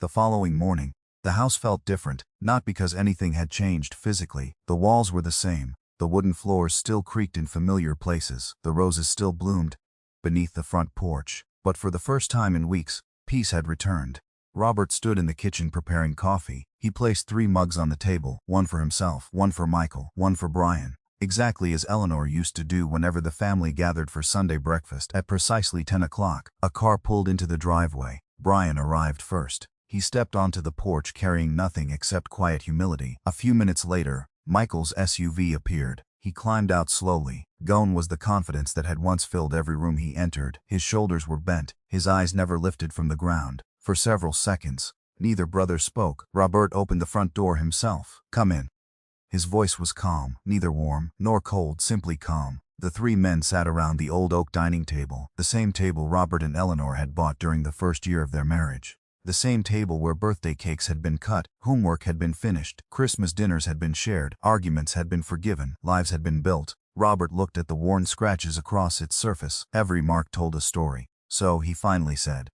The following morning, the house felt different, not because anything had changed physically. The walls were the same, the wooden floors still creaked in familiar places, the roses still bloomed beneath the front porch. But for the first time in weeks, peace had returned. Robert stood in the kitchen preparing coffee. He placed 3 mugs on the table, one for himself, one for Michael, one for Brian, exactly as Eleanor used to do whenever the family gathered for Sunday breakfast. At precisely 10 o'clock, a car pulled into the driveway. Brian arrived first. He stepped onto the porch carrying nothing except quiet humility. A few minutes later, Michael's SUV appeared. He climbed out slowly. Gone was the confidence that had once filled every room he entered. His shoulders were bent, his eyes never lifted from the ground. For several seconds, neither brother spoke. Robert opened the front door himself. "Come in." His voice was calm, neither warm nor cold, simply calm. The 3 men sat around the old oak dining table, the same table Robert and Eleanor had bought during the first year of their marriage. The same table where birthday cakes had been cut, homework had been finished, Christmas dinners had been shared, arguments had been forgiven, lives had been built. Robert looked at the worn scratches across its surface. Every mark told a story. So he finally said,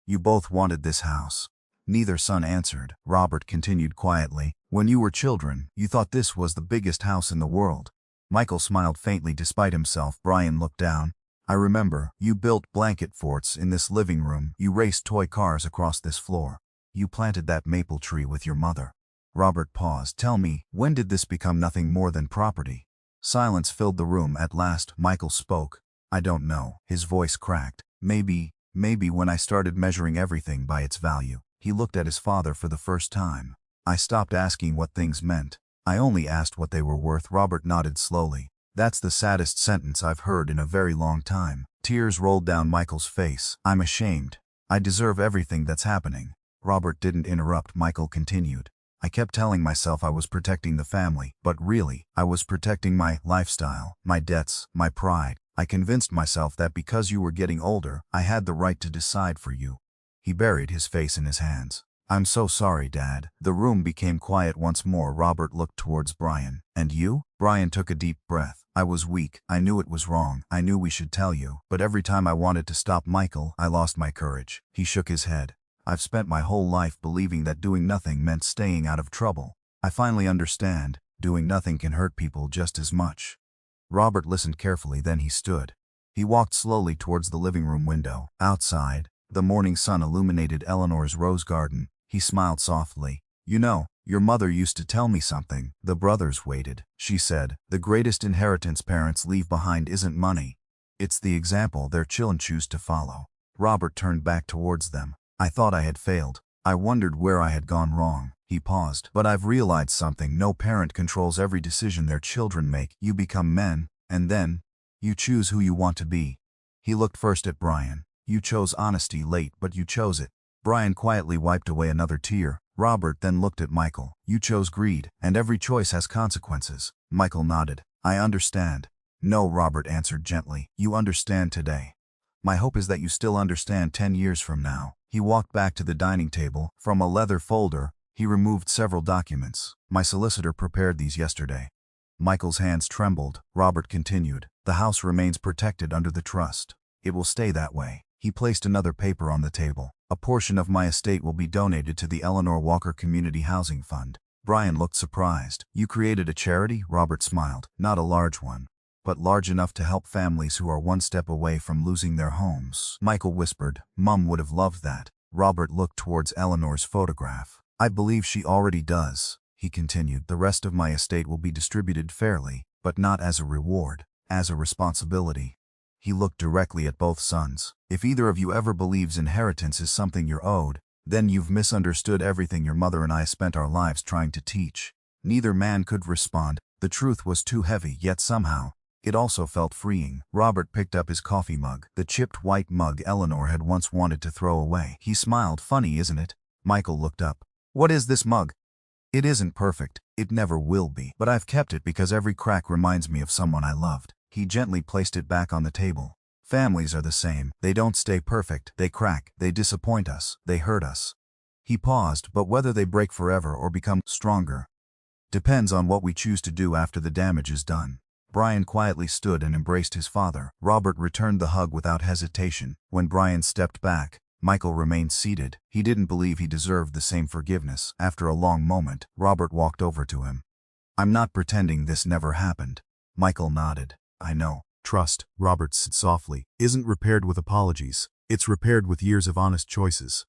"You both wanted this house." Neither son answered. Robert continued quietly, "When you were children, you thought this was the biggest house in the world." Michael smiled faintly despite himself. Brian looked down. "I remember, you built blanket forts in this living room. You raced toy cars across this floor. You planted that maple tree with your mother." Robert paused. "Tell me, when did this become nothing more than property?" Silence filled the room. At last, Michael spoke. "I don't know." His voice cracked. Maybe when I started measuring everything by its value." He looked at his father for the first time. "I stopped asking what things meant. I only asked what they were worth." Robert nodded slowly. "That's the saddest sentence I've heard in a very long time." Tears rolled down Michael's face. "I'm ashamed. I deserve everything that's happening." Robert didn't interrupt. Michael continued. "I kept telling myself I was protecting the family, but really, I was protecting my lifestyle, my debts, my pride. I convinced myself that because you were getting older, I had the right to decide for you." He buried his face in his hands. "I'm so sorry, Dad." The room became quiet once more. Robert looked towards Brian. "And you?" Brian took a deep breath. "I was weak. I knew it was wrong. I knew we should tell you. But every time I wanted to stop Michael, I lost my courage." He shook his head. "I've spent my whole life believing that doing nothing meant staying out of trouble. I finally understand. Doing nothing can hurt people just as much." Robert listened carefully, then he stood. He walked slowly towards the living room window. Outside, the morning sun illuminated Eleanor's rose garden. He smiled softly. "You know, your mother used to tell me something." "The brothers waited," she said. "The greatest inheritance parents leave behind isn't money. It's the example their children choose to follow." Robert turned back towards them. "I thought I had failed. I wondered where I had gone wrong." He paused. "But I've realized something. No parent controls every decision their children make. You become men, and then, you choose who you want to be." He looked first at Brian. "You chose honesty late, but you chose it." Brian quietly wiped away another tear. Robert then looked at Michael. "You chose greed, and every choice has consequences." Michael nodded. "I understand." "No," Robert answered gently. "You understand today. My hope is that you still understand 10 years from now." He walked back to the dining table. From a leather folder, he removed several documents. "My solicitor prepared these yesterday." Michael's hands trembled. Robert continued. "The house remains protected under the trust. It will stay that way." He placed another paper on the table. "A portion of my estate will be donated to the Eleanor Walker Community Housing Fund." Brian looked surprised. "You created a charity?" Robert smiled. "Not a large one, but large enough to help families who are one step away from losing their homes." Michael whispered, "Mom would have loved that." Robert looked towards Eleanor's photograph. "I believe she already does," he continued. "The rest of my estate will be distributed fairly, but not as a reward, as a responsibility." He looked directly at both sons. "If either of you ever believes inheritance is something you're owed, then you've misunderstood everything your mother and I spent our lives trying to teach." Neither man could respond. The truth was too heavy, yet somehow, it also felt freeing. Robert picked up his coffee mug, the chipped white mug Eleanor had once wanted to throw away. He smiled. "Funny, isn't it?" Michael looked up. "What is this mug?" "It isn't perfect. It never will be. But I've kept it because every crack reminds me of someone I loved." He gently placed it back on the table. "Families are the same. They don't stay perfect. They crack. They disappoint us. They hurt us." He paused. "But whether they break forever or become stronger depends on what we choose to do after the damage is done." Brian quietly stood and embraced his father. Robert returned the hug without hesitation. When Brian stepped back, Michael remained seated. He didn't believe he deserved the same forgiveness. After a long moment, Robert walked over to him. "I'm not pretending this never happened." Michael nodded. "I know." "Trust," Robert said softly, "isn't repaired with apologies. It's repaired with years of honest choices."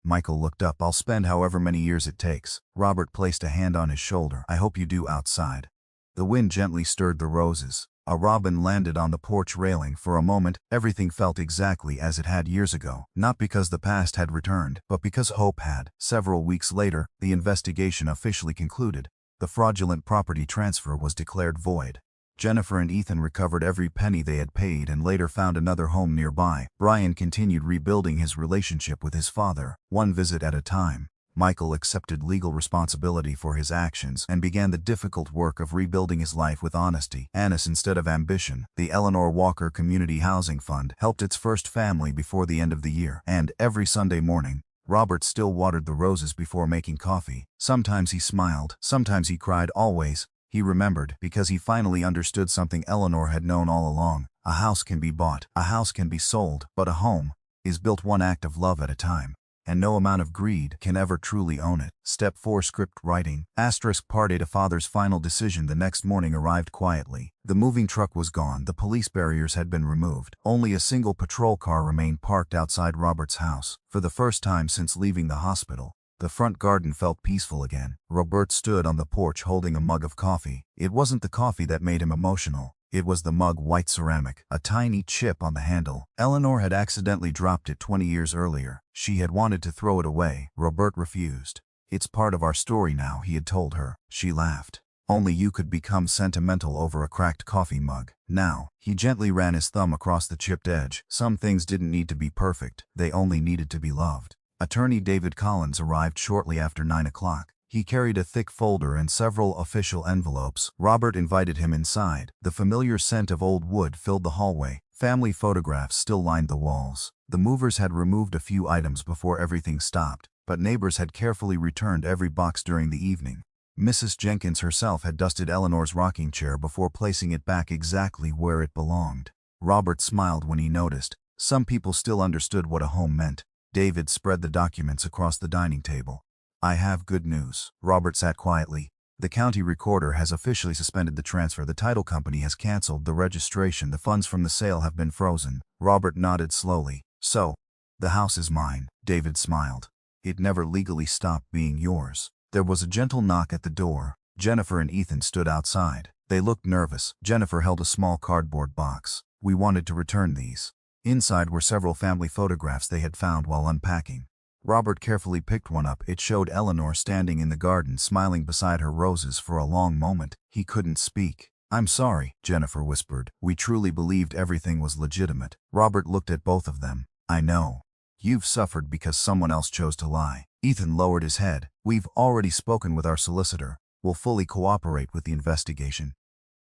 Michael looked up. "I'll spend however many years it takes." Robert placed a hand on his shoulder. "I hope you do." Outside, the wind gently stirred the roses. A robin landed on the porch railing. For a moment, everything felt exactly as it had years ago. Not because the past had returned, but because hope had. Several weeks later, the investigation officially concluded. The fraudulent property transfer was declared void. Jennifer and Ethan recovered every penny they had paid and later found another home nearby. Brian continued rebuilding his relationship with his father, one visit at a time. Michael accepted legal responsibility for his actions and began the difficult work of rebuilding his life with honesty, honest instead of ambition. The Eleanor Walker Community Housing Fund helped its first family before the end of the year, and every Sunday morning, Robert still watered the roses before making coffee. Sometimes he smiled, sometimes he cried, always he remembered, because he finally understood something Eleanor had known all along. A house can be bought, a house can be sold, but a home is built one act of love at a time. And no amount of greed can ever truly own it. Step 4 Script Writing. Part 8. A father's final decision the next morning arrived quietly. The moving truck was gone. The police barriers had been removed. Only a single patrol car remained parked outside Robert's house. For the first time since leaving the hospital, the front garden felt peaceful again. Robert stood on the porch holding a mug of coffee. It wasn't the coffee that made him emotional. It was the mug, white ceramic, a tiny chip on the handle. Eleanor had accidentally dropped it 20 years earlier. She had wanted to throw it away. Robert refused. "It's part of our story now," he had told her. She laughed. "Only you could become sentimental over a cracked coffee mug." Now, he gently ran his thumb across the chipped edge. Some things didn't need to be perfect. They only needed to be loved. Attorney David Collins arrived shortly after 9 o'clock. He carried a thick folder and several official envelopes. Robert invited him inside. The familiar scent of old wood filled the hallway. Family photographs still lined the walls. The movers had removed a few items before everything stopped, but neighbors had carefully returned every box during the evening. Mrs. Jenkins herself had dusted Eleanor's rocking chair before placing it back exactly where it belonged. Robert smiled when he noticed. Some people still understood what a home meant. David spread the documents across the dining table. "I have good news." Robert sat quietly. "The county recorder has officially suspended the transfer. The title company has canceled the registration. The funds from the sale have been frozen." Robert nodded slowly. "So, the house is mine." David smiled. "It never legally stopped being yours." There was a gentle knock at the door. Jennifer and Ethan stood outside. They looked nervous. Jennifer held a small cardboard box. "We wanted to return these." Inside were several family photographs they had found while unpacking. Robert carefully picked one up. It showed Eleanor standing in the garden, smiling beside her roses. For a long moment, he couldn't speak. "I'm sorry," Jennifer whispered. "We truly believed everything was legitimate." Robert looked at both of them. "I know. You've suffered because someone else chose to lie." Ethan lowered his head. "We've already spoken with our solicitor. We'll fully cooperate with the investigation."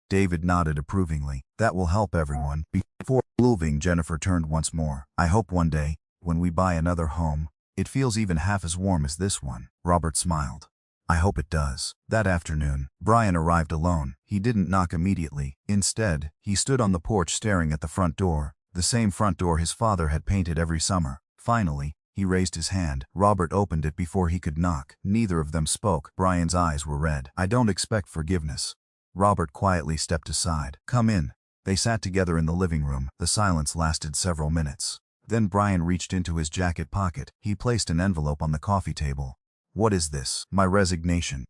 David nodded approvingly. "That will help everyone." Before leaving, Jennifer turned once more. "I hope one day, when we buy another home, it feels even half as warm as this one." Robert smiled. "I hope it does." That afternoon, Brian arrived alone. He didn't knock immediately. Instead, he stood on the porch staring at the front door, the same front door his father had painted every summer. Finally, he raised his hand. Robert opened it before he could knock. Neither of them spoke. Brian's eyes were red. "I don't expect forgiveness." Robert quietly stepped aside. "Come in." They sat together in the living room. The silence lasted several minutes. Then Brian reached into his jacket pocket. He placed an envelope on the coffee table. "What is this?" "My resignation."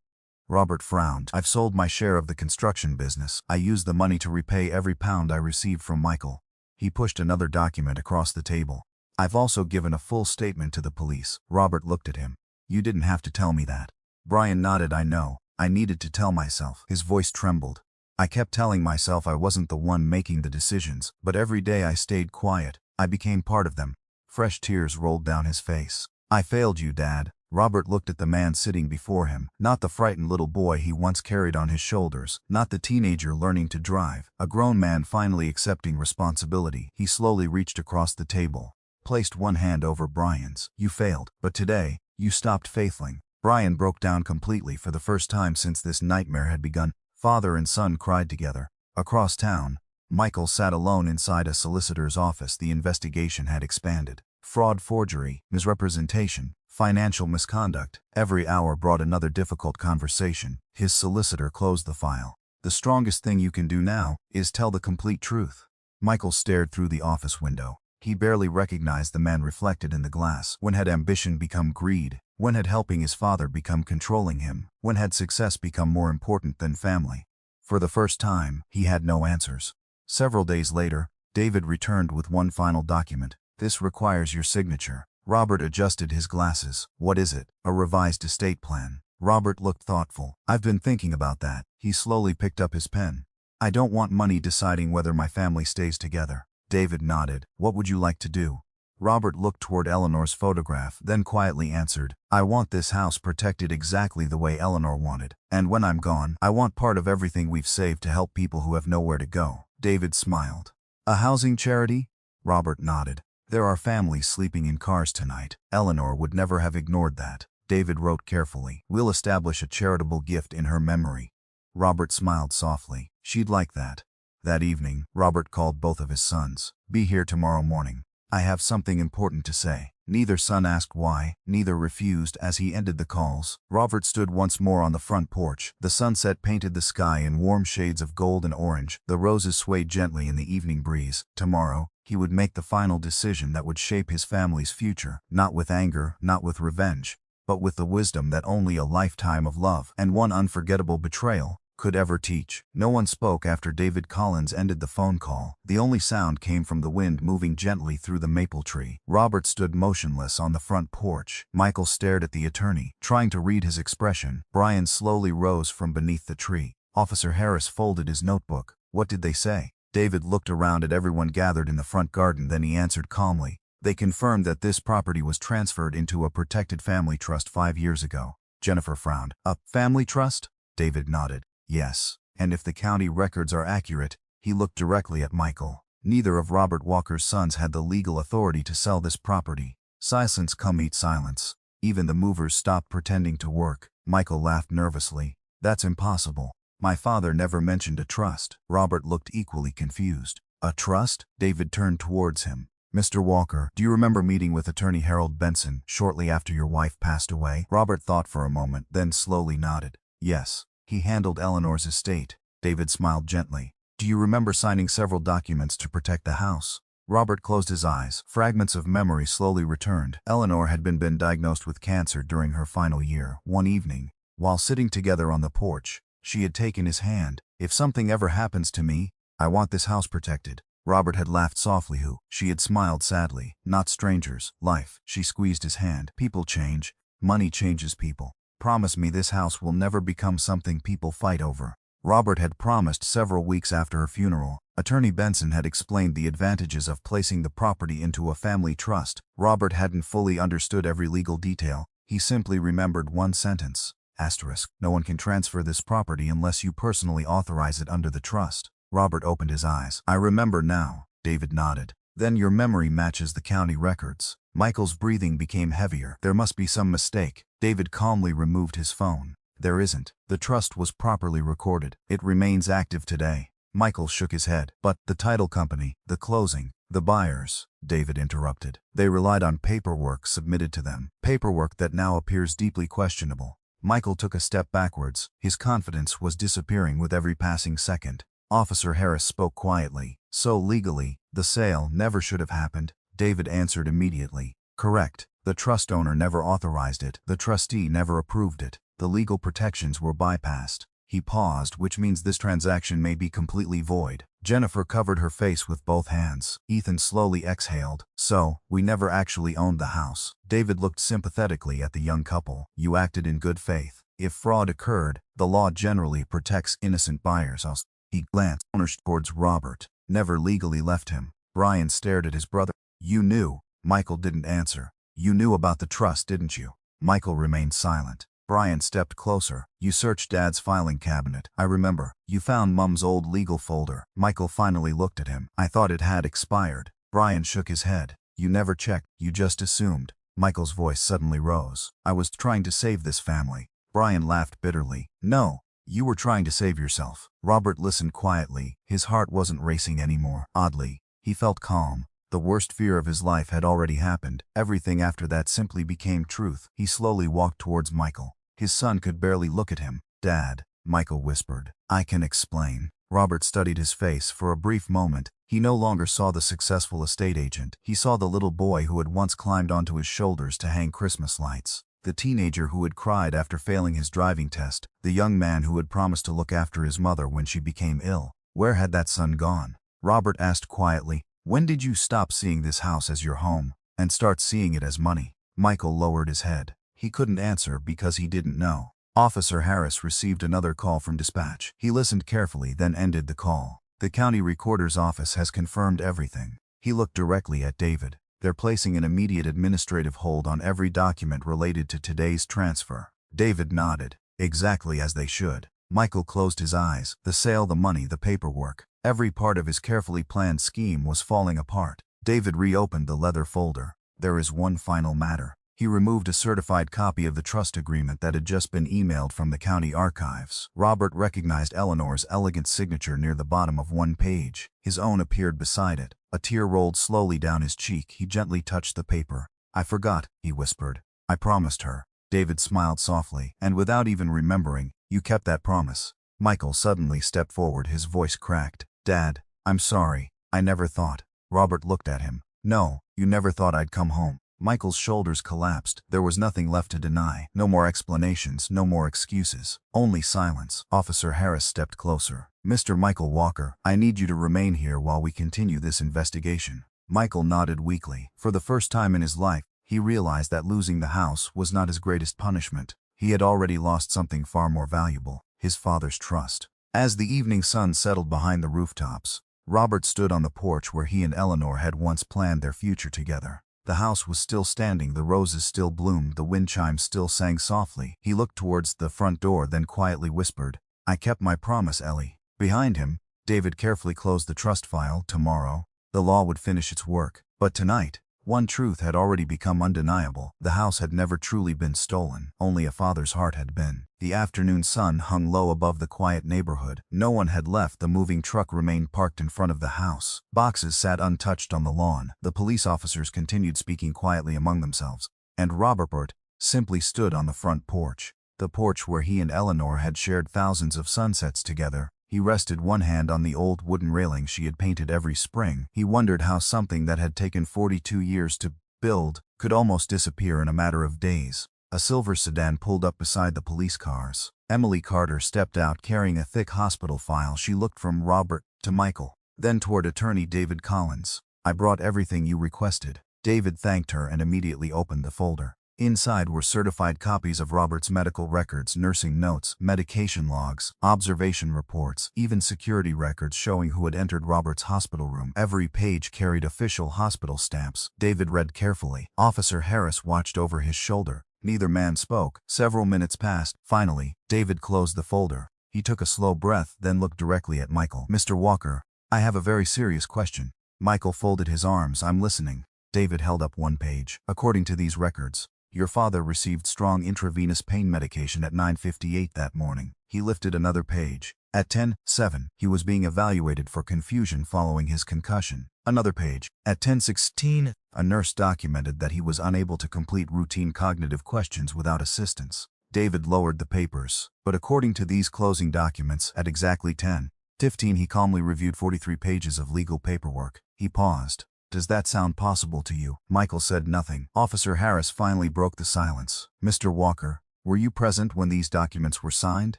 Robert frowned. "I've sold my share of the construction business. I used the money to repay every pound I received from Michael." He pushed another document across the table. "I've also given a full statement to the police." Robert looked at him. "You didn't have to tell me that." Brian nodded. "I know. I needed to tell myself." His voice trembled. "I kept telling myself I wasn't the one making the decisions, but every day I stayed quiet. I became part of them." Fresh tears rolled down his face. "I failed you, Dad." Robert looked at the man sitting before him, not the frightened little boy he once carried on his shoulders, not the teenager learning to drive, a grown man finally accepting responsibility. He slowly reached across the table, placed one hand over Brian's. "You failed, but today, you stopped failing." Brian broke down completely. For the first time since this nightmare had begun, father and son cried together. Across town, Michael sat alone inside a solicitor's office. The investigation had expanded. Fraud, forgery, misrepresentation, financial misconduct. Every hour brought another difficult conversation. His solicitor closed the file. The strongest thing you can do now is tell the complete truth. Michael stared through the office window. He barely recognized the man reflected in the glass. When had ambition become greed? When had helping his father become controlling him? When had success become more important than family? For the first time, he had no answers. Several days later, David returned with one final document. This requires your signature. Robert adjusted his glasses. What is it? A revised estate plan. Robert looked thoughtful. I've been thinking about that. He slowly picked up his pen. I don't want money deciding whether my family stays together. David nodded. What would you like to do? Robert looked toward Eleanor's photograph, then quietly answered, I want this house protected exactly the way Eleanor wanted. And when I'm gone, I want part of everything we've saved to help people who have nowhere to go. David smiled. A housing charity? Robert nodded. There are families sleeping in cars tonight. Eleanor would never have ignored that. David wrote carefully. We'll establish a charitable gift in her memory. Robert smiled softly. She'd like that. That evening, Robert called both of his sons. Be here tomorrow morning. I have something important to say. Neither son asked why, neither refused as he ended the calls. Robert stood once more on the front porch. The sunset painted the sky in warm shades of gold and orange. The roses swayed gently in the evening breeze. Tomorrow, he would make the final decision that would shape his family's future, not with anger, not with revenge, but with the wisdom that only a lifetime of love and one unforgettable betrayal could ever teach. No one spoke after David Collins ended the phone call. The only sound came from the wind moving gently through the maple tree. Robert stood motionless on the front porch. Michael stared at the attorney, trying to read his expression. Brian slowly rose from beneath the tree. Officer Harris folded his notebook. What did they say? David looked around at everyone gathered in the front garden, then he answered calmly. They confirmed that this property was transferred into a protected family trust 5 years ago. Jennifer frowned. A family trust? David nodded. Yes, and if the county records are accurate, he looked directly at Michael. Neither of Robert Walker's sons had the legal authority to sell this property. Silence come meet silence. Even the movers stopped pretending to work. Michael laughed nervously. That's impossible. My father never mentioned a trust. Robert looked equally confused. A trust? David turned towards him. Mr. Walker, do you remember meeting with attorney Harold Benson shortly after your wife passed away? Robert thought for a moment, then slowly nodded. Yes. He handled Eleanor's estate. David smiled gently. Do you remember signing several documents to protect the house? Robert closed his eyes. Fragments of memory slowly returned. Eleanor had been diagnosed with cancer during her final year. One evening, while sitting together on the porch, she had taken his hand. If something ever happens to me, I want this house protected. Robert had laughed softly. Who? She had smiled sadly. Not strangers. Life. She squeezed his hand. People change. Money changes people. Promise me this house will never become something people fight over. Robert had promised several weeks after her funeral. Attorney Benson had explained the advantages of placing the property into a family trust. Robert hadn't fully understood every legal detail. He simply remembered one sentence. Asterisk. No one can transfer this property unless you personally authorize it under the trust. Robert opened his eyes. I remember now. David nodded. Then your memory matches the county records. Michael's breathing became heavier. There must be some mistake. David calmly removed his phone. There isn't. The trust was properly recorded. It remains active today. Michael shook his head. But the title company, the closing, the buyers, David interrupted. They relied on paperwork submitted to them. Paperwork that now appears deeply questionable. Michael took a step backwards. His confidence was disappearing with every passing second. Officer Harris spoke quietly. So legally, the sale never should have happened. David answered immediately. Correct. The trust owner never authorized it. The trustee never approved it. The legal protections were bypassed. He paused, which means this transaction may be completely void. Jennifer covered her face with both hands. Ethan slowly exhaled. So, we never actually owned the house. David looked sympathetically at the young couple. You acted in good faith. If fraud occurred, the law generally protects innocent buyers. He glanced towards Robert. Never legally left him. Brian stared at his brother. You knew. Michael didn't answer. You knew about the trust, didn't you? Michael remained silent. Brian stepped closer. You searched Dad's filing cabinet. I remember. You found Mum's old legal folder. Michael finally looked at him. I thought it had expired. Brian shook his head. You never checked. You just assumed. Michael's voice suddenly rose. I was trying to save this family. Brian laughed bitterly. No. You were trying to save yourself. Robert listened quietly. His heart wasn't racing anymore. Oddly, he felt calm. The worst fear of his life had already happened. Everything after that simply became truth. He slowly walked towards Michael. His son could barely look at him. "Dad," Michael whispered. "I can explain." Robert studied his face for a brief moment. He no longer saw the successful estate agent. He saw the little boy who had once climbed onto his shoulders to hang Christmas lights. The teenager who had cried after failing his driving test. The young man who had promised to look after his mother when she became ill. Where had that son gone? Robert asked quietly, "When did you stop seeing this house as your home and start seeing it as money?" Michael lowered his head. He couldn't answer because he didn't know. Officer Harris received another call from dispatch. He listened carefully, then ended the call. "The county recorder's office has confirmed everything." He looked directly at David. "They're placing an immediate administrative hold on every document related to today's transfer." David nodded. "Exactly as they should." Michael closed his eyes. The sale, the money, the paperwork. Every part of his carefully planned scheme was falling apart. David reopened the leather folder. "There is one final matter." He removed a certified copy of the trust agreement that had just been emailed from the county archives. Robert recognized Eleanor's elegant signature near the bottom of one page. His own appeared beside it. A tear rolled slowly down his cheek. He gently touched the paper. "I forgot," he whispered. "I promised her." David smiled softly. "And without even remembering, you kept that promise." Michael suddenly stepped forward, his voice cracked. "Dad, I'm sorry. I never thought." Robert looked at him. "No, you never thought I'd come home." Michael's shoulders collapsed. There was nothing left to deny. No more explanations, no more excuses. Only silence. Officer Harris stepped closer. "Mr. Michael Walker, I need you to remain here while we continue this investigation." Michael nodded weakly. For the first time in his life, he realized that losing the house was not his greatest punishment. He had already lost something far more valuable: his father's trust. As the evening sun settled behind the rooftops, Robert stood on the porch where he and Eleanor had once planned their future together. The house was still standing, the roses still bloomed, the wind chimes still sang softly. He looked towards the front door, then quietly whispered, "I kept my promise, Ellie." Behind him, David carefully closed the trust file. Tomorrow, the law would finish its work. But tonight, one truth had already become undeniable. The house had never truly been stolen. Only a father's heart had been. The afternoon sun hung low above the quiet neighborhood. No one had left. The moving truck remained parked in front of the house. Boxes sat untouched on the lawn. The police officers continued speaking quietly among themselves. And Robert simply stood on the front porch. The porch where he and Eleanor had shared thousands of sunsets together. He rested one hand on the old wooden railing she had painted every spring. He wondered how something that had taken 42 years to build could almost disappear in a matter of days. A silver sedan pulled up beside the police cars. Emily Carter stepped out carrying a thick hospital file. She looked from Robert to Michael, then toward attorney David Collins. "I brought everything you requested." David thanked her and immediately opened the folder. Inside were certified copies of Robert's medical records, nursing notes, medication logs, observation reports, even security records showing who had entered Robert's hospital room. Every page carried official hospital stamps. David read carefully. Officer Harris watched over his shoulder. Neither man spoke. Several minutes passed. Finally, David closed the folder. He took a slow breath, then looked directly at Michael. "Mr. Walker, I have a very serious question." Michael folded his arms. "I'm listening." David held up one page. "According to these records, your father received strong intravenous pain medication at 9:58 that morning." He lifted another page. At 10:07, he was being evaluated for confusion following his concussion. Another page. At 10:16, a nurse documented that he was unable to complete routine cognitive questions without assistance. David lowered the papers. "But according to these closing documents, at exactly 10:15, he calmly reviewed 43 pages of legal paperwork." He paused. "Does that sound possible to you?" Michael said nothing. Officer Harris finally broke the silence. "Mr. Walker, were you present when these documents were signed?"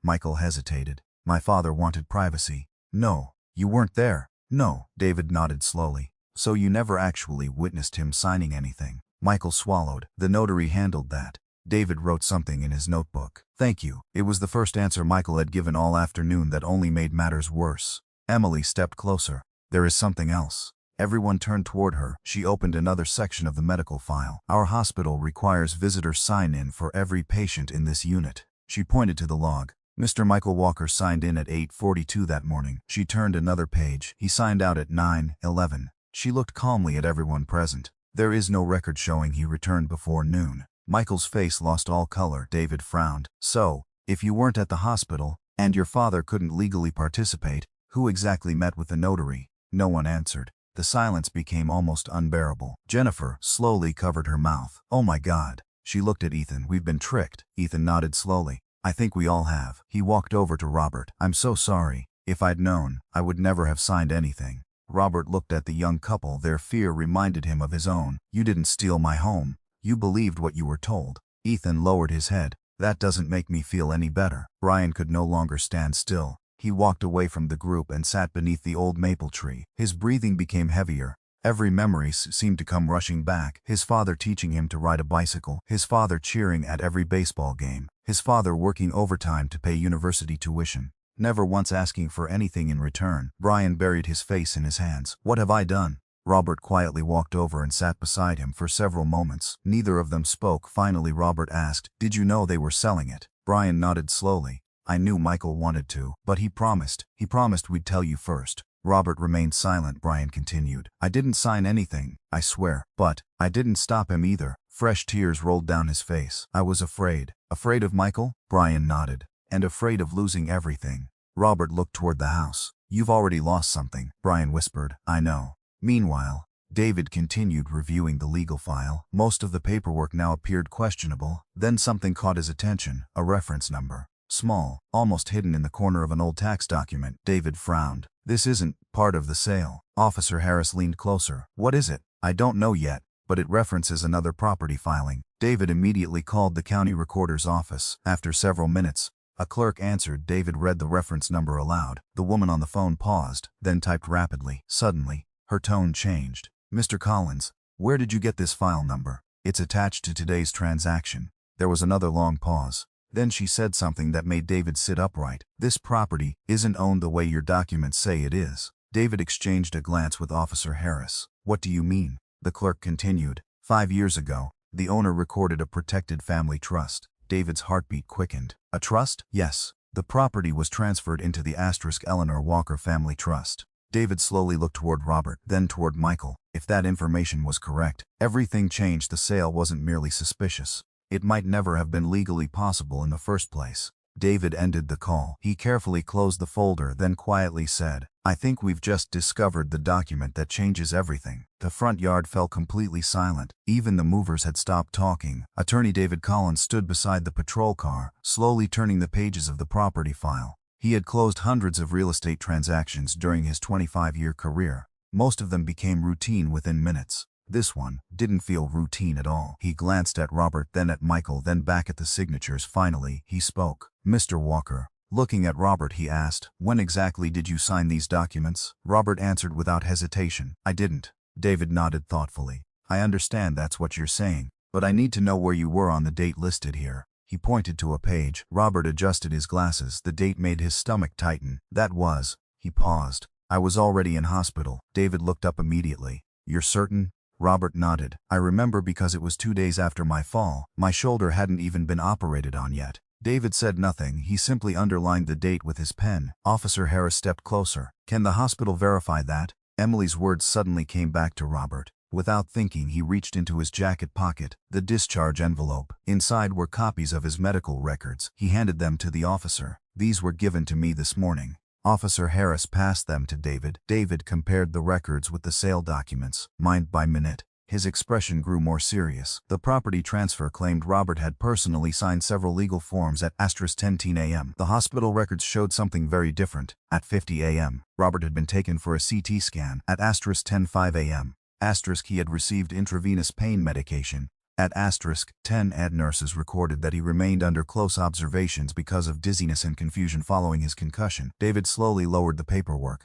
Michael hesitated. "My father wanted privacy." "No. You weren't there?" "No." David nodded slowly. "So you never actually witnessed him signing anything?" Michael swallowed. "The notary handled that." David wrote something in his notebook. "Thank you." It was the first answer Michael had given all afternoon that only made matters worse. Emily stepped closer. "There is something else." Everyone turned toward her. She opened another section of the medical file. "Our hospital requires visitor sign-in for every patient in this unit." She pointed to the log. "Mr. Michael Walker signed in at 8:42 that morning." She turned another page. "He signed out at 9:11. She looked calmly at everyone present. "There is no record showing he returned before noon." Michael's face lost all color. David frowned. "So, if you weren't at the hospital, and your father couldn't legally participate, who exactly met with the notary?" No one answered. The silence became almost unbearable. Jennifer slowly covered her mouth. Oh my God. She looked at Ethan. We've been tricked. Ethan nodded slowly. I think we all have. He walked over to Robert. I'm so sorry. If I'd known, I would never have signed anything. Robert looked at the young couple. Their fear reminded him of his own. You didn't steal my home. You believed what you were told. Ethan lowered his head. That doesn't make me feel any better. Brian could no longer stand still. He walked away from the group and sat beneath the old maple tree. His breathing became heavier. Every memory seemed to come rushing back. His father teaching him to ride a bicycle. His father cheering at every baseball game. His father working overtime to pay university tuition, never once asking for anything in return. Brian buried his face in his hands. What have I done? Robert quietly walked over and sat beside him for several moments. Neither of them spoke. Finally, Robert asked, Did you know they were selling it? Brian nodded slowly. I knew Michael wanted to, but he promised we'd tell you first. Robert remained silent. Brian continued. I didn't sign anything, I swear. But I didn't stop him either. Fresh tears rolled down his face. I was afraid. Afraid of Michael? Brian nodded. And afraid of losing everything. Robert looked toward the house. You've already lost something, Brian whispered. I know. Meanwhile, David continued reviewing the legal file. Most of the paperwork now appeared questionable. Then something caught his attention, a reference number. Small, almost hidden in the corner of an old tax document. David frowned. This isn't part of the sale. Officer Harris leaned closer. What is it? I don't know yet, but it references another property filing. David immediately called the county recorder's office. After several minutes, a clerk answered. David read the reference number aloud. The woman on the phone paused, then typed rapidly. Suddenly, her tone changed. Mr. Collins, where did you get this file number? It's attached to today's transaction. There was another long pause. Then she said something that made David sit upright. This property isn't owned the way your documents say it is. David exchanged a glance with Officer Harris. What do you mean? The clerk continued. 5 years ago, the owner recorded a protected family trust. David's heartbeat quickened. A trust? Yes. The property was transferred into the Eleanor Walker Family Trust. David slowly looked toward Robert, then toward Michael. If that information was correct, everything changed. The sale wasn't merely suspicious. It might never have been legally possible in the first place. David ended the call. He carefully closed the folder, then quietly said, I think we've just discovered the document that changes everything. The front yard fell completely silent. Even the movers had stopped talking. Attorney David Collins stood beside the patrol car, slowly turning the pages of the property file. He had closed hundreds of real estate transactions during his 25-year career. Most of them became routine within minutes. This one didn't feel routine at all. He glanced at Robert, then at Michael, then back at the signatures. Finally, he spoke. Mr. Walker. Looking at Robert, he asked, when exactly did you sign these documents? Robert answered without hesitation. I didn't. David nodded thoughtfully. I understand that's what you're saying, but I need to know where you were on the date listed here. He pointed to a page. Robert adjusted his glasses. The date made his stomach tighten. That was... He paused. I was already in hospital. David looked up immediately. You're certain? Robert nodded. I remember because it was 2 days after my fall. My shoulder hadn't even been operated on yet. David said nothing. He simply underlined the date with his pen. Officer Harris stepped closer. Can the hospital verify that? Emily's words suddenly came back to Robert. Without thinking, he reached into his jacket pocket. The discharge envelope. Inside were copies of his medical records. He handed them to the officer. These were given to me this morning. Officer Harris passed them to David. David compared the records with the sale documents, minute by minute. His expression grew more serious. The property transfer claimed Robert had personally signed several legal forms at 10:10 a.m. The hospital records showed something very different. At 50 a.m., Robert had been taken for a CT scan. At 10:05 a.m., he had received intravenous pain medication. At *10 nurses recorded that he remained under close observations because of dizziness and confusion following his concussion. David slowly lowered the paperwork.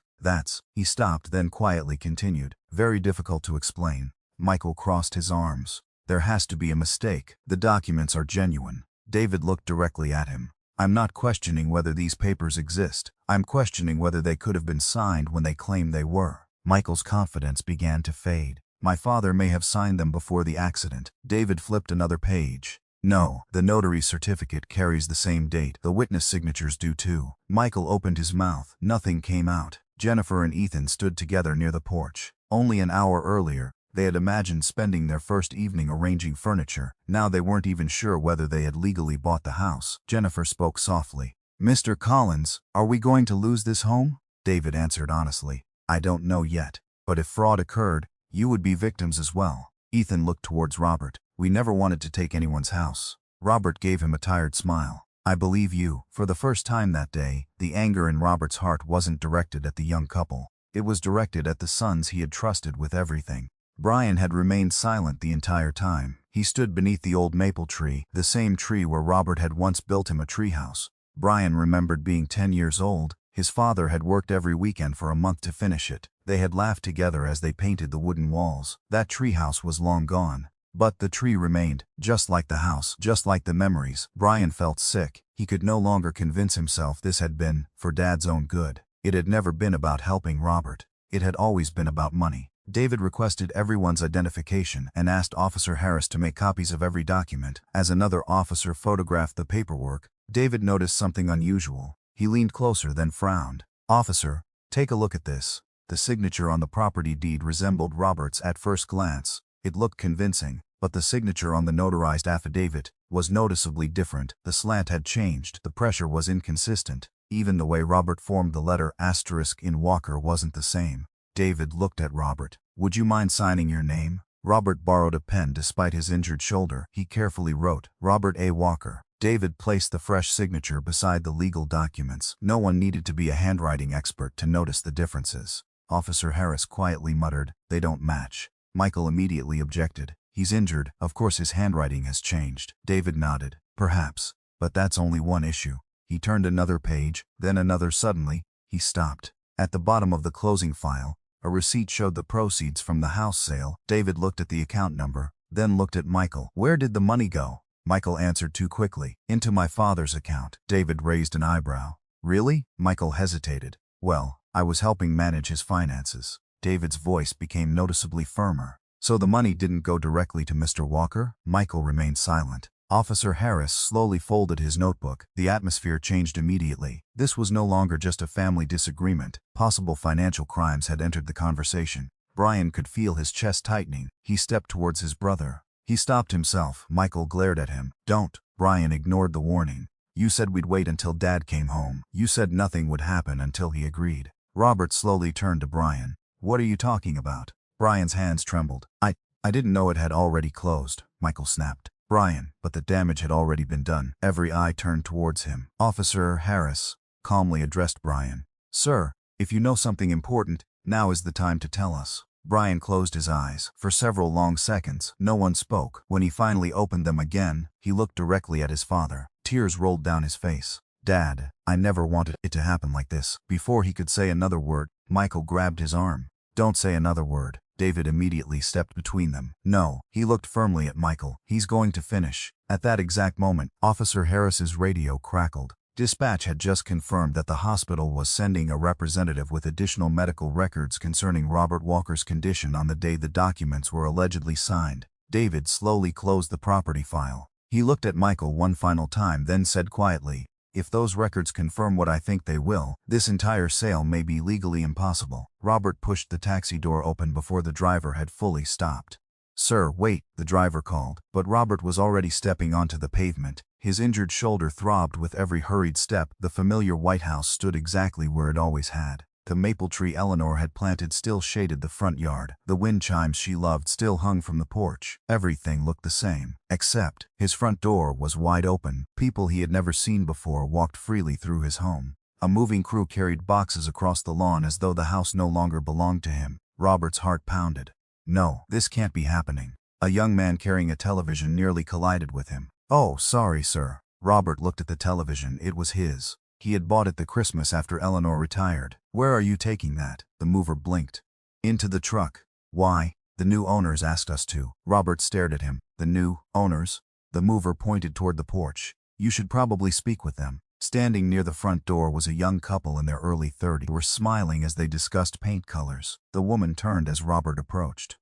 He stopped, then quietly continued. Very difficult to explain. Michael crossed his arms. There has to be a mistake. The documents are genuine. David looked directly at him. I'm not questioning whether these papers exist. I'm questioning whether they could have been signed when they claimed they were. Michael's confidence began to fade. My father may have signed them before the accident. David flipped another page. No, the notary's certificate carries the same date. The witness signatures do too. Michael opened his mouth. Nothing came out. Jennifer and Ethan stood together near the porch. Only an hour earlier, they had imagined spending their first evening arranging furniture. Now they weren't even sure whether they had legally bought the house. Jennifer spoke softly. Mr. Collins, are we going to lose this home? David answered honestly. I don't know yet. But if fraud occurred, you would be victims as well. Ethan looked towards Robert. We never wanted to take anyone's house. Robert gave him a tired smile. I believe you. For the first time that day, the anger in Robert's heart wasn't directed at the young couple. It was directed at the sons he had trusted with everything. Brian had remained silent the entire time. He stood beneath the old maple tree, the same tree where Robert had once built him a treehouse. Brian remembered being 10 years old. His father had worked every weekend for a month to finish it. They had laughed together as they painted the wooden walls. That treehouse was long gone. But the tree remained, just like the house, just like the memories. Brian felt sick. He could no longer convince himself this had been for Dad's own good. It had never been about helping Robert. It had always been about money. David requested everyone's identification and asked Officer Harris to make copies of every document. As another officer photographed the paperwork, David noticed something unusual. He leaned closer, then frowned. Officer, take a look at this. The signature on the property deed resembled Robert's at first glance. It looked convincing, but the signature on the notarized affidavit was noticeably different. The slant had changed. The pressure was inconsistent. Even the way Robert formed the letter asterisk in Walker wasn't the same. David looked at Robert. Would you mind signing your name? Robert borrowed a pen despite his injured shoulder. He carefully wrote, Robert A. Walker. David placed the fresh signature beside the legal documents. No one needed to be a handwriting expert to notice the differences. Officer Harris quietly muttered, they don't match. Michael immediately objected. He's injured. Of course his handwriting has changed. David nodded. Perhaps. But that's only one issue. He turned another page, then another. Suddenly, he stopped. At the bottom of the closing file, a receipt showed the proceeds from the house sale. David looked at the account number, then looked at Michael. Where did the money go? Michael answered too quickly. Into my father's account. David raised an eyebrow. Really? Michael hesitated. Well, I was helping manage his finances. David's voice became noticeably firmer. So the money didn't go directly to Mr. Walker? Michael remained silent. Officer Harris slowly folded his notebook. The atmosphere changed immediately. This was no longer just a family disagreement. Possible financial crimes had entered the conversation. Brian could feel his chest tightening. He stepped towards his brother. He stopped himself. Michael glared at him. Don't. Brian ignored the warning. You said we'd wait until Dad came home. You said nothing would happen until he agreed. Robert slowly turned to Brian. What are you talking about? Brian's hands trembled. I didn't know it had already closed, Michael snapped. Brian, but the damage had already been done. Every eye turned towards him. Officer Harris calmly addressed Brian. Sir, if you know something important, now is the time to tell us. Brian closed his eyes. For several long seconds, no one spoke. When he finally opened them again, he looked directly at his father. Tears rolled down his face. Dad, I never wanted it to happen like this. Before he could say another word, Michael grabbed his arm. Don't say another word. David immediately stepped between them. No. He looked firmly at Michael. He's going to finish. At that exact moment, Officer Harris's radio crackled. Dispatch had just confirmed that the hospital was sending a representative with additional medical records concerning Robert Walker's condition on the day the documents were allegedly signed. David slowly closed the property file. He looked at Michael one final time, then said quietly, if those records confirm what I think they will, this entire sale may be legally impossible. Robert pushed the taxi door open before the driver had fully stopped. Sir, wait, the driver called. But Robert was already stepping onto the pavement. His injured shoulder throbbed with every hurried step. The familiar White House stood exactly where it always had. The maple tree Eleanor had planted still shaded the front yard. The wind chimes she loved still hung from the porch. Everything looked the same, except his front door was wide open. People he had never seen before walked freely through his home. A moving crew carried boxes across the lawn as though the house no longer belonged to him. Robert's heart pounded. No, this can't be happening. A young man carrying a television nearly collided with him. Oh, sorry, sir. Robert looked at the television. It was his. He had bought it the Christmas after Eleanor retired. Where are you taking that? The mover blinked. Into the truck. Why? The new owners asked us to. Robert stared at him. The new owners? The mover pointed toward the porch. You should probably speak with them. Standing near the front door was a young couple in their early 30s. They were smiling as they discussed paint colors. The woman turned as Robert approached.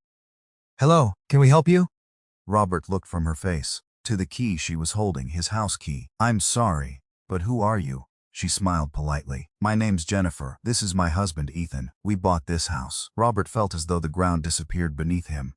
Hello, can we help you? Robert looked from her face to the key she was holding, his house key. I'm sorry, but who are you? She smiled politely. My name's Jennifer. This is my husband, Ethan. We bought this house. Robert felt as though the ground disappeared beneath him.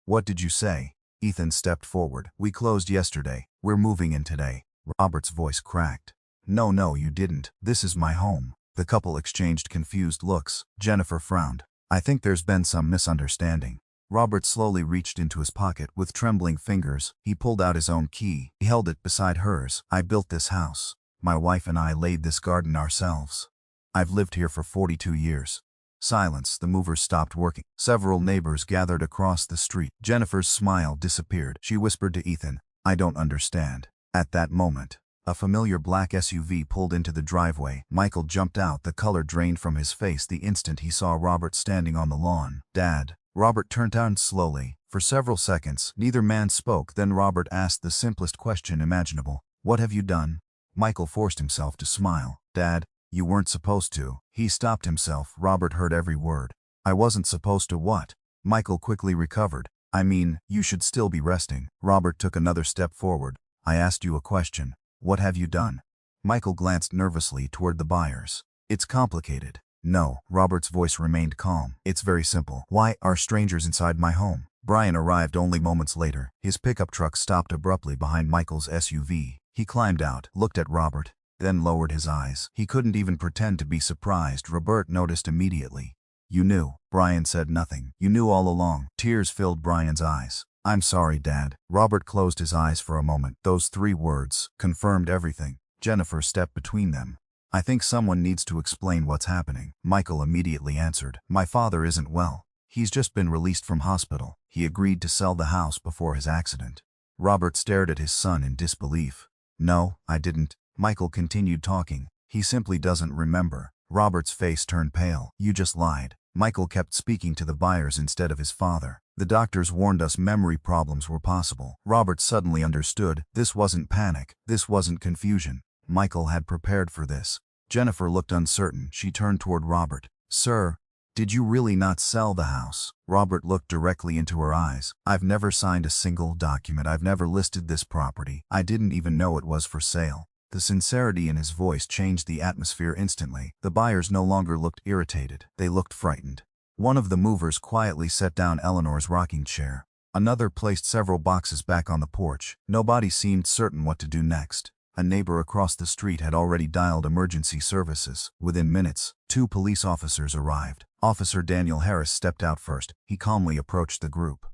What did you say? Ethan stepped forward. We closed yesterday. We're moving in today. Robert's voice cracked. No, you didn't. This is my home. The couple exchanged confused looks. Jennifer frowned. I think there's been some misunderstanding. Robert slowly reached into his pocket with trembling fingers. He pulled out his own key. He held it beside hers. I built this house. My wife and I laid this garden ourselves. I've lived here for 42 years. Silence. The movers stopped working. Several neighbors gathered across the street. Jennifer's smile disappeared. She whispered to Ethan, I don't understand. At that moment, a familiar black SUV pulled into the driveway. Michael jumped out. The color drained from his face the instant he saw Robert standing on the lawn. Dad. Robert turned down slowly. For several seconds, neither man spoke. Then Robert asked the simplest question imaginable. What have you done? Michael forced himself to smile. Dad, you weren't supposed to. He stopped himself. Robert heard every word. I wasn't supposed to what? Michael quickly recovered. I mean, you should still be resting. Robert took another step forward. I asked you a question. What have you done? Michael glanced nervously toward the buyers. It's complicated. No, Robert's voice remained calm. It's very simple. Why are strangers inside my home? Brian arrived only moments later. His pickup truck stopped abruptly behind Michael's SUV. He climbed out, looked at Robert, then lowered his eyes. He couldn't even pretend to be surprised. Robert noticed immediately. You knew. Brian said nothing. You knew all along. Tears filled Brian's eyes. I'm sorry, Dad. Robert closed his eyes for a moment. Those 3 words confirmed everything. Jennifer stepped between them. I think someone needs to explain what's happening. Michael immediately answered. My father isn't well. He's just been released from hospital. He agreed to sell the house before his accident. Robert stared at his son in disbelief. No, I didn't. Michael continued talking. He simply doesn't remember. Robert's face turned pale. You just lied. Michael kept speaking to the buyers instead of his father. The doctors warned us memory problems were possible. Robert suddenly understood. This wasn't panic. This wasn't confusion. Michael had prepared for this. Jennifer looked uncertain. She turned toward Robert. Sir, did you really not sell the house? Robert looked directly into her eyes. I've never signed a single document. I've never listed this property. I didn't even know it was for sale. The sincerity in his voice changed the atmosphere instantly. The buyers no longer looked irritated. They looked frightened. One of the movers quietly set down Eleanor's rocking chair. Another placed several boxes back on the porch. Nobody seemed certain what to do next. A neighbor across the street had already dialed emergency services. Within minutes, 2 police officers arrived. Officer Daniel Harris stepped out first. He calmly approached the group.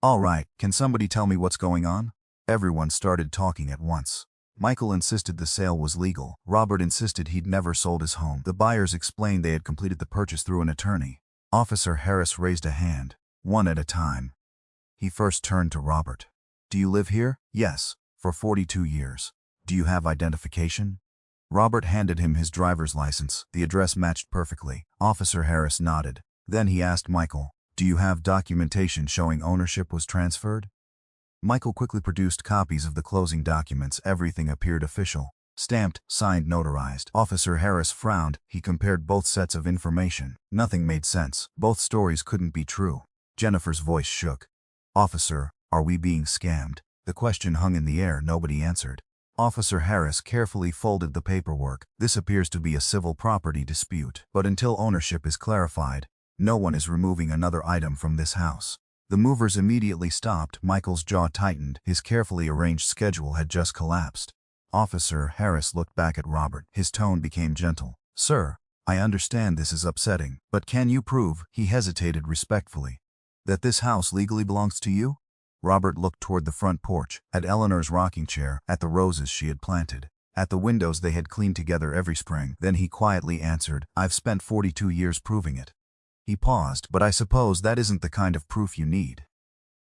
All right, can somebody tell me what's going on? Everyone started talking at once. Michael insisted the sale was legal. Robert insisted he'd never sold his home. The buyers explained they had completed the purchase through an attorney. Officer Harris raised a hand, one at a time. He first turned to Robert. Do you live here? Yes, for 42 years. Do you have identification? Robert handed him his driver's license. The address matched perfectly. Officer Harris nodded. Then he asked Michael, do you have documentation showing ownership was transferred? Michael quickly produced copies of the closing documents. Everything appeared official. Stamped, signed, notarized. Officer Harris frowned. He compared both sets of information. Nothing made sense. Both stories couldn't be true. Jennifer's voice shook. Officer, are we being scammed? The question hung in the air. Nobody answered. Officer Harris carefully folded the paperwork. This appears to be a civil property dispute. But until ownership is clarified, no one is removing another item from this house. The movers immediately stopped. Michael's jaw tightened. His carefully arranged schedule had just collapsed. Officer Harris looked back at Robert. His tone became gentle. Sir, I understand this is upsetting, but can you prove, he hesitated respectfully, that this house legally belongs to you? Robert looked toward the front porch, at Eleanor's rocking chair, at the roses she had planted, at the windows they had cleaned together every spring. Then he quietly answered, I've spent 42 years proving it. He paused, but I suppose that isn't the kind of proof you need.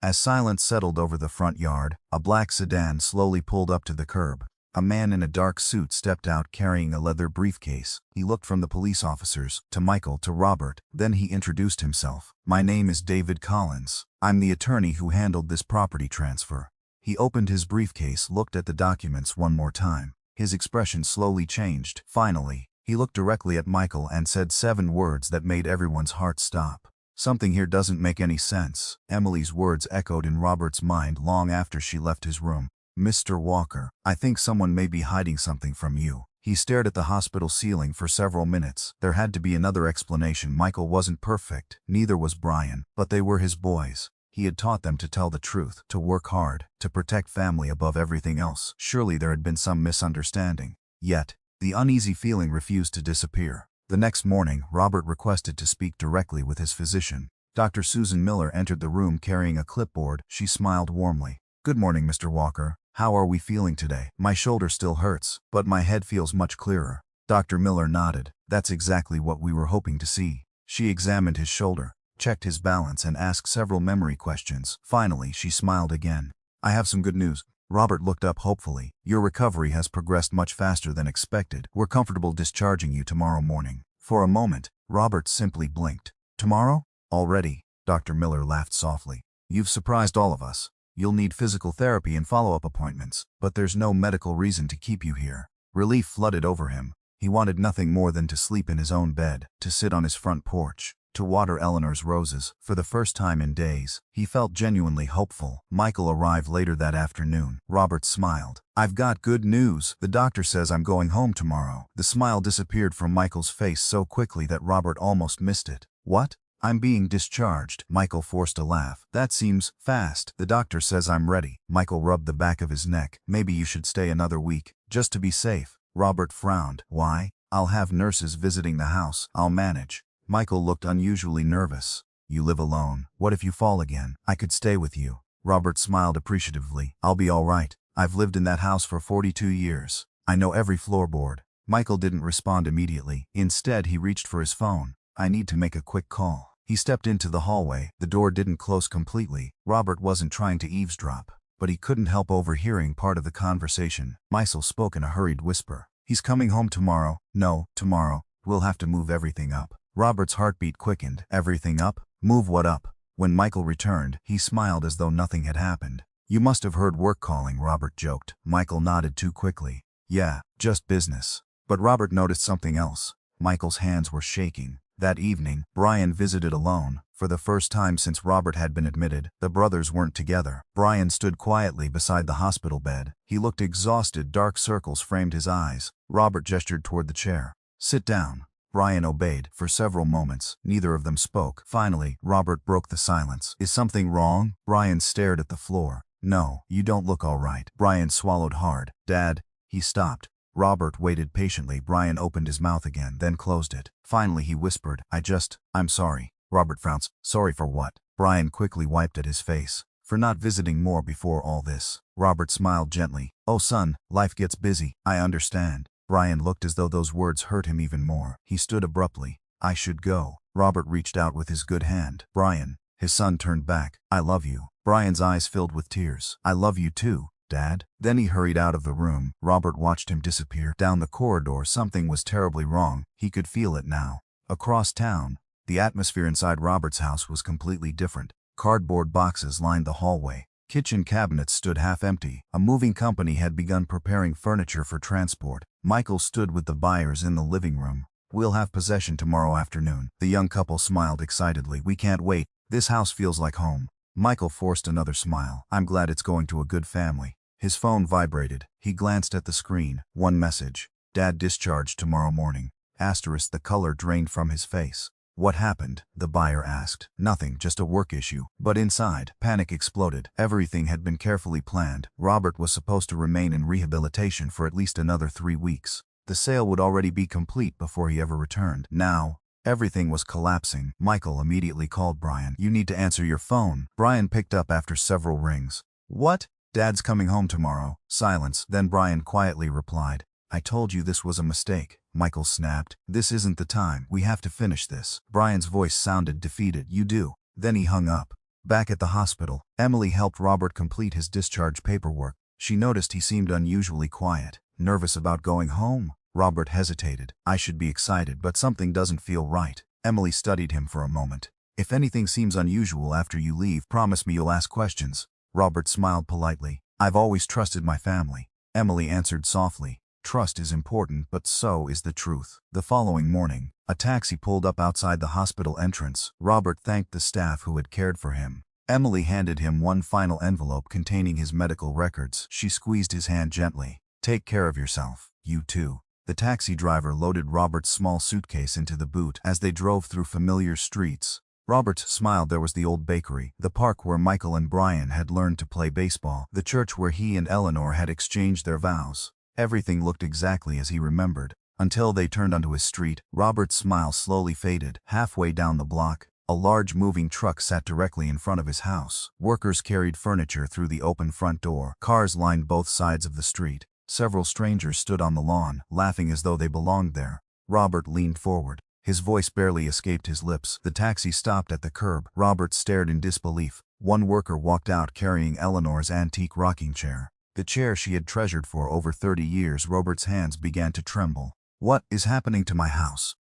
As silence settled over the front yard, a black sedan slowly pulled up to the curb. A man in a dark suit stepped out carrying a leather briefcase. He looked from the police officers, to Michael, to Robert. Then he introduced himself. My name is David Collins. I'm the attorney who handled this property transfer. He opened his briefcase, looked at the documents one more time. His expression slowly changed. Finally, he looked directly at Michael and said 7 words that made everyone's heart stop. Something here doesn't make any sense. Emily's words echoed in Robert's mind long after she left his room. Mr. Walker, I think someone may be hiding something from you. He stared at the hospital ceiling for several minutes. There had to be another explanation. Michael wasn't perfect, neither was Brian, but they were his boys. He had taught them to tell the truth, to work hard, to protect family above everything else. Surely there had been some misunderstanding. Yet, the uneasy feeling refused to disappear. The next morning, Robert requested to speak directly with his physician. Dr. Susan Miller entered the room carrying a clipboard. She smiled warmly. "Good morning, Mr. Walker. How are we feeling today? My shoulder still hurts, but my head feels much clearer." Dr. Miller nodded. "That's exactly what we were hoping to see." She examined his shoulder, checked his balance, and asked several memory questions. Finally, she smiled again. "I have some good news." Robert looked up hopefully. "Your recovery has progressed much faster than expected. We're comfortable discharging you tomorrow morning." For a moment, Robert simply blinked. "Tomorrow? Already?" Dr. Miller laughed softly. "You've surprised all of us. You'll need physical therapy and follow-up appointments, but there's no medical reason to keep you here." Relief flooded over him. He wanted nothing more than to sleep in his own bed, to sit on his front porch, to water Eleanor's roses. For the first time in days, he felt genuinely hopeful. Michael arrived later that afternoon. Robert smiled. "I've got good news. The doctor says I'm going home tomorrow." The smile disappeared from Michael's face so quickly that Robert almost missed it. "What? I'm being discharged?" Michael forced a laugh. "That seems fast. The doctor says I'm ready." Michael rubbed the back of his neck. "Maybe you should stay another week, just to be safe." Robert frowned. "Why?" "I'll have nurses visiting the house. I'll manage." Michael looked unusually nervous. "You live alone. What if you fall again? I could stay with you." Robert smiled appreciatively. "I'll be all right. I've lived in that house for 42 years. I know every floorboard." Michael didn't respond immediately. Instead, he reached for his phone. "I need to make a quick call." He stepped into the hallway. The door didn't close completely. Robert wasn't trying to eavesdrop, but he couldn't help overhearing part of the conversation. Michael spoke in a hurried whisper. "He's coming home tomorrow." "No, tomorrow. We'll have to move everything up." Robert's heartbeat quickened. "Everything up? Move what up?" When Michael returned, he smiled as though nothing had happened. "You must have heard work calling," Robert joked. Michael nodded too quickly. "Yeah, just business." But Robert noticed something else. Michael's hands were shaking. That evening, Brian visited alone. For the first time since Robert had been admitted, the brothers weren't together. Brian stood quietly beside the hospital bed. He looked exhausted. Dark circles framed his eyes. Robert gestured toward the chair. "Sit down." Brian obeyed. For several moments, neither of them spoke. Finally, Robert broke the silence. "Is something wrong?" Brian stared at the floor. "No, you don't look all right." Brian swallowed hard. "Dad." He stopped. Robert waited patiently. Brian opened his mouth again, then closed it. Finally, he whispered, I'm sorry." Robert frowned. "Sorry for what?" Brian quickly wiped at his face. "For not visiting more before all this." Robert smiled gently. "Oh son, life gets busy. I understand." Brian looked as though those words hurt him even more. He stood abruptly. "I should go." Robert reached out with his good hand. "Brian." His son turned back. "I love you." Brian's eyes filled with tears. "I love you too, Dad." Then he hurried out of the room. Robert watched him disappear. Down the corridor, something was terribly wrong. He could feel it now. Across town, the atmosphere inside Robert's house was completely different. Cardboard boxes lined the hallway. Kitchen cabinets stood half empty. A moving company had begun preparing furniture for transport. Michael stood with the buyers in the living room. "We'll have possession tomorrow afternoon." The young couple smiled excitedly. "We can't wait. This house feels like home." Michael forced another smile. "I'm glad it's going to a good family." His phone vibrated. He glanced at the screen. One message. "Dad discharged tomorrow morning." Asterisk. The color drained from his face. "What happened?" the buyer asked. "Nothing, just a work issue." But inside, panic exploded. Everything had been carefully planned. Robert was supposed to remain in rehabilitation for at least another 3 weeks. The sale would already be complete before he ever returned. Now, everything was collapsing. Michael immediately called Brian. "You need to answer your phone." Brian picked up after several rings. "What?" "Dad's coming home tomorrow." Silence. Then Brian quietly replied, "I told you this was a mistake." Michael snapped. "This isn't the time. We have to finish this." Brian's voice sounded defeated. "You do." Then he hung up. Back at the hospital, Emily helped Robert complete his discharge paperwork. She noticed he seemed unusually quiet. "Nervous about going home?" Robert hesitated. "I should be excited, but something doesn't feel right." Emily studied him for a moment. "If anything seems unusual after you leave, promise me you'll ask questions." Robert smiled politely. "I've always trusted my family." Emily answered softly. "Trust is important, but so is the truth." The following morning, a taxi pulled up outside the hospital entrance. Robert thanked the staff who had cared for him. Emily handed him one final envelope containing his medical records. She squeezed his hand gently. "Take care of yourself. You too." The taxi driver loaded Robert's small suitcase into the boot. As they drove through familiar streets, Robert smiled. There was the old bakery, the park where Michael and Brian had learned to play baseball, the church where he and Eleanor had exchanged their vows. Everything looked exactly as he remembered, Until they turned onto his street, Robert's smile slowly faded. Halfway down the block, a large moving truck sat directly in front of his house. Workers carried furniture through the open front door. Cars lined both sides of the street. Several strangers stood on the lawn, laughing as though they belonged there. Robert leaned forward. His voice barely escaped his lips. The taxi stopped at the curb. Robert stared in disbelief. One worker walked out carrying Eleanor's antique rocking chair. The chair she had treasured for over 30 years. Robert's hands began to tremble. What is happening to my house?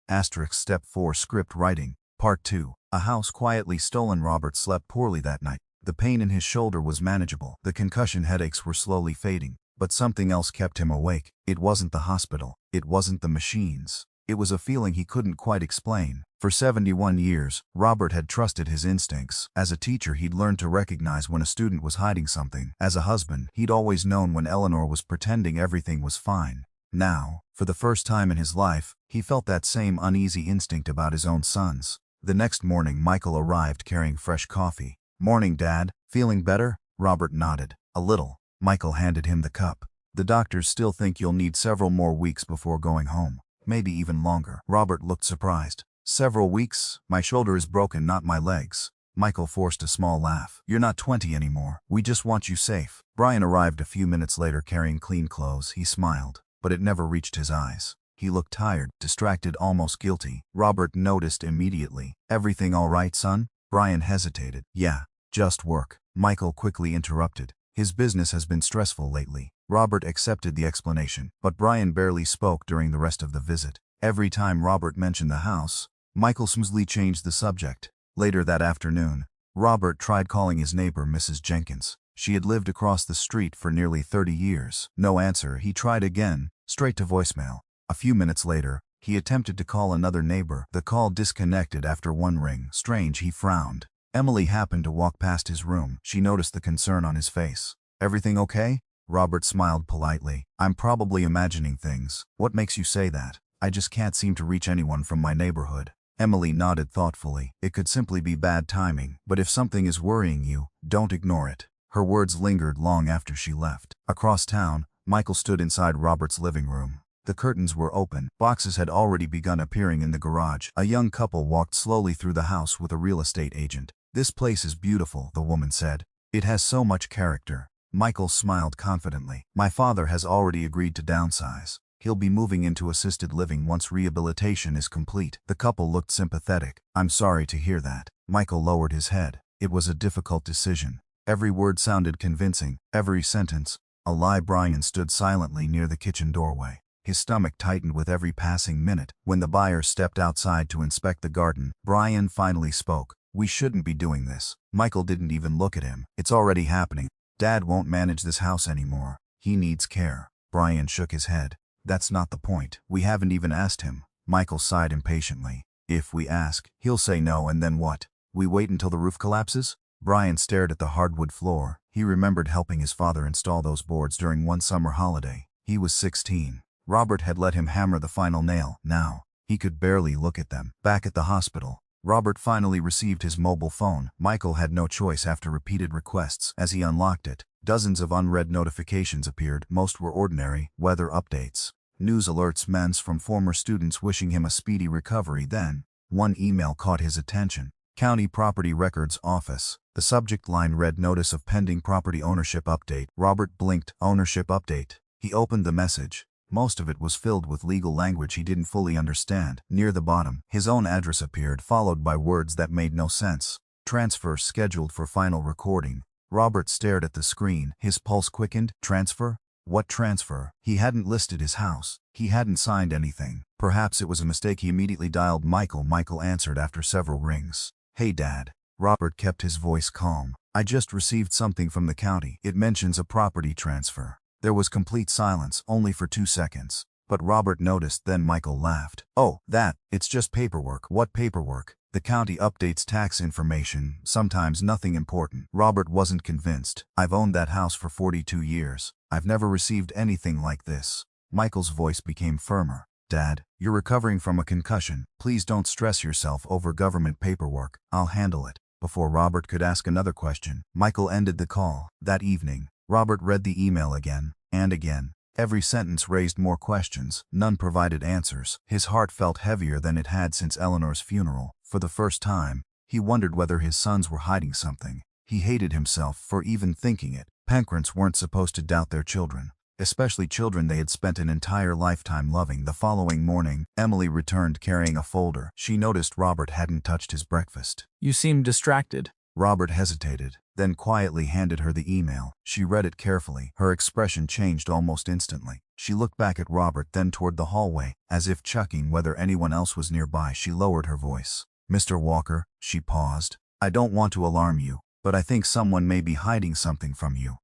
Step 4 script writing. Part 2. A house quietly stolen. Robert slept poorly that night. The pain in his shoulder was manageable. The concussion headaches were slowly fading. But something else kept him awake. It wasn't the hospital. It wasn't the machines. It was a feeling he couldn't quite explain. For 71 years, Robert had trusted his instincts. As a teacher, he'd learned to recognize when a student was hiding something. As a husband, he'd always known when Eleanor was pretending everything was fine. Now, for the first time in his life, he felt that same uneasy instinct about his own sons. The next morning, Michael arrived carrying fresh coffee. "Morning, Dad. Feeling better?" Robert nodded. "A little." Michael handed him the cup. "The doctors still think you'll need several more weeks before going home. Maybe even longer." Robert looked surprised. "Several weeks? My shoulder is broken, not my legs." Michael forced a small laugh. "You're not 20 anymore. We just want you safe." Brian arrived a few minutes later carrying clean clothes. He smiled, but it never reached his eyes. He looked tired, distracted, almost guilty. Robert noticed immediately. "Everything all right, son?" Brian hesitated. "Yeah, just work." Michael quickly interrupted. "His business has been stressful lately." Robert accepted the explanation, but Brian barely spoke during the rest of the visit. Every time Robert mentioned the house, Michael smoothly changed the subject. Later that afternoon, Robert tried calling his neighbor, Mrs. Jenkins. She had lived across the street for nearly 30 years. No answer. He tried again, straight to voicemail. A few minutes later, he attempted to call another neighbor. The call disconnected after one ring. Strange, he frowned. Emily happened to walk past his room. She noticed the concern on his face. "Everything okay?" Robert smiled politely. "I'm probably imagining things." "What makes you say that?" "I just can't seem to reach anyone from my neighborhood." Emily nodded thoughtfully. "It could simply be bad timing, but if something is worrying you, don't ignore it." Her words lingered long after she left. Across town, Michael stood inside Robert's living room. The curtains were open. Boxes had already begun appearing in the garage. A young couple walked slowly through the house with a real estate agent. "This place is beautiful," the woman said. "It has so much character." Michael smiled confidently. "My father has already agreed to downsize. He'll be moving into assisted living once rehabilitation is complete." The couple looked sympathetic. "I'm sorry to hear that." Michael lowered his head. It was a difficult decision. Every word sounded convincing, every sentence a lie. Brian stood silently near the kitchen doorway. His stomach tightened with every passing minute. When the buyer stepped outside to inspect the garden, Brian finally spoke. "We shouldn't be doing this." Michael didn't even look at him. "It's already happening. Dad won't manage this house anymore. He needs care." Brian shook his head. "That's not the point. We haven't even asked him." Michael sighed impatiently. "If we ask, he'll say no, and then what? We wait until the roof collapses?" Brian stared at the hardwood floor. He remembered helping his father install those boards during one summer holiday. He was 16. Robert had let him hammer the final nail. Now, he could barely look at them. Back at the hospital, Robert finally received his mobile phone. Michael had no choice after repeated requests. As he unlocked it, dozens of unread notifications appeared. Most were ordinary weather updates, news alerts, messages from former students wishing him a speedy recovery. Then, one email caught his attention. County Property Records Office. The subject line read, "Notice of pending property ownership update." Robert blinked. Ownership update. He opened the message. Most of it was filled with legal language he didn't fully understand. Near the bottom, his own address appeared, followed by words that made no sense. "Transfer scheduled for final recording." Robert stared at the screen. His pulse quickened. Transfer? What transfer? He hadn't listed his house. He hadn't signed anything. Perhaps it was a mistake. He immediately dialed Michael. Michael answered after several rings. "Hey, Dad." Robert kept his voice calm. "I just received something from the county. It mentions a property transfer." There was complete silence, only for 2 seconds. But Robert noticed. Then Michael laughed. "Oh, that. It's just paperwork." "What paperwork?" "The county updates tax information, sometimes nothing important." Robert wasn't convinced. "I've owned that house for 42 years. I've never received anything like this." Michael's voice became firmer. "Dad, you're recovering from a concussion. Please don't stress yourself over government paperwork. I'll handle it." Before Robert could ask another question, Michael ended the call. That evening, Robert read the email again and again. Every sentence raised more questions, none provided answers. His heart felt heavier than it had since Eleanor's funeral. For the first time, he wondered whether his sons were hiding something. He hated himself for even thinking it. Parents weren't supposed to doubt their children, especially children they had spent an entire lifetime loving. The following morning, Emily returned carrying a folder. She noticed Robert hadn't touched his breakfast. You seem distracted. Robert hesitated, then quietly handed her the email. She read it carefully. Her expression changed almost instantly. She looked back at Robert, then toward the hallway, as if checking whether anyone else was nearby. She lowered her voice. "Mr. Walker," she paused, "I don't want to alarm you, but I think someone may be hiding something from you."